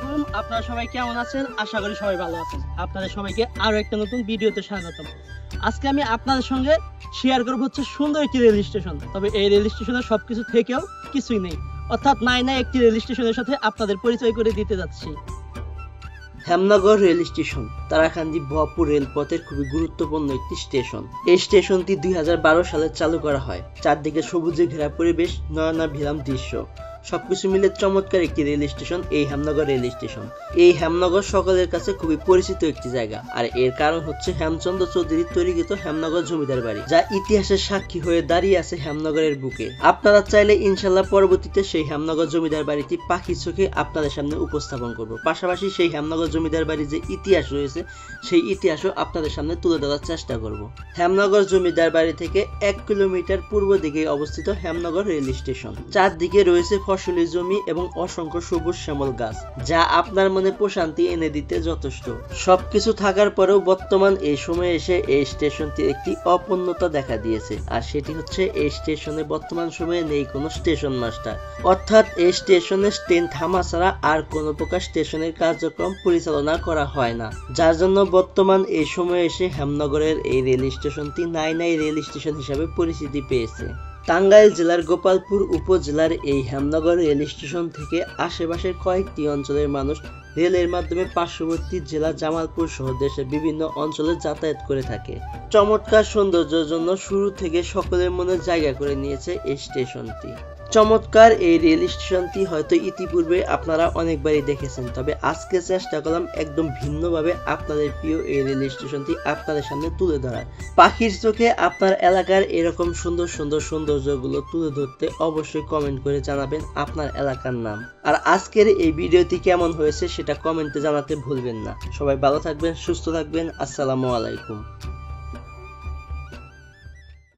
আলাইকুম, আপনারা সবাই কেমন আছেন? আশা করি সবাই ভালো আছেন। আপনাদের সবাইকে আরো একটা নতুন ভিডিওতে স্বাগতম। আজকে আমি আপনাদের সঙ্গে শেয়ার করব হচ্ছে সুন্দর একটি রেল স্টেশন। তবে এই রেল স্টেশনের সবকিছু থেকেও কিছুই নেই, অর্থাৎ নাই একটি রেল স্টেশনের সাথে আপনাদের পরিচয় করে দিতে যাচ্ছি। হেমনগর রেল স্টেশন তারাকান্দি ভুয়াপুর রেলপথের খুবই গুরুত্বপূর্ণ একটি স্টেশন। এই স্টেশনটি 2012 সালে চালু করা হয়। চারদিকে সবুজে ঘেরা পরিবেশ, নয়নাভিরাম দৃশ্য, সবকিছু মিলে চমৎকার একটি রেল স্টেশন এই হেমনগর রেল স্টেশন। এই হেমনগর সকলের কাছে খুবই পরিচিত একটি জায়গা, আর এর কারণ হচ্ছে হেমচন্দ্র চৌধুরীর তৈরিকৃত হেমনগর জমিদার বাড়ি, যা ইতিহাসের সাক্ষী হয়ে দাঁড়িয়ে আছে হেমনগরের বুকে। আপনারা চাইলে ইনশাল্লাহ পরবর্তীতে সেই হেমনগর জমিদার বাড়িটি পাখির চোখে আপনাদের সামনে উপস্থাপন করব। পাশাপাশি সেই হেমনগর জমিদার বাড়ির যে ইতিহাস রয়েছে সেই ইতিহাসও আপনাদের সামনে তুলে ধরার চেষ্টা করব। হেমনগর জমিদার বাড়ি থেকে 1 কিলোমিটার পূর্ব দিকে অবস্থিত হেমনগর রেল স্টেশন। চারদিকে রয়েছে ফসলি জমি এবং অসংখ্য সবুজ শ্যামল গাছ, যা আপনার মনে প্রশান্তি এনে দিতে যথেষ্ট। সবকিছু থাকার পরেও বর্তমান এই সময়ে এসে এই স্টেশনটি একটি অপূর্ণতা দেখা দিয়েছে, আর সেটি হচ্ছে এই স্টেশনে বর্তমান সময়ে নেই কোনো স্টেশন মাস্টার, অর্থাৎ এই স্টেশনে ট্রেন থামা ছাড়া আর কোনো প্রকার স্টেশনের কার্যক্রম পরিচালনা করা হয় না, যার জন্য বর্তমান এই সময়ে এসে হেমনগরের এই রেল স্টেশনটি নাই রেল স্টেশন হিসাবে পরিচিতি পেয়েছে। টাঙ্গাইল জেলার গোপালপুর উপজেলার এই হেমনগর রেল স্টেশন থেকে আশেপাশের কয়েকটি অঞ্চলের মানুষ রেলের মাধ্যমে পার্শ্ববর্তী জেলা জামালপুর সহ দেশের বিভিন্ন অঞ্চলে যাতায়াত করে থাকে। চমৎকার সৌন্দর্যের জন্য শুরু থেকে সকলের মনে জায়গা করে নিয়েছে এই স্টেশনটি। চমৎকার এই রেল স্টেশনটি হয়তো ইতিপূর্বে আপনারা অনেকবারই দেখেছেন, তবে আজকে চেষ্টা করলাম একদম ভিন্নভাবে আপনাদের প্রিয় এই রেল স্টেশনটি আপনাদের সামনে তুলে ধরার। পাখির চোখে আপনার এলাকার এরকম সুন্দর সৌন্দর্যগুলো তুলে ধরতে অবশ্যই কমেন্ট করে জানাবেন আপনার এলাকার নাম। আর আজকের এই ভিডিওটি কেমন হয়েছে সেটা কমেন্টে জানাতে ভুলবেন না। সবাই ভালো থাকবেন, সুস্থ থাকবেন। আসসালামু আলাইকুম।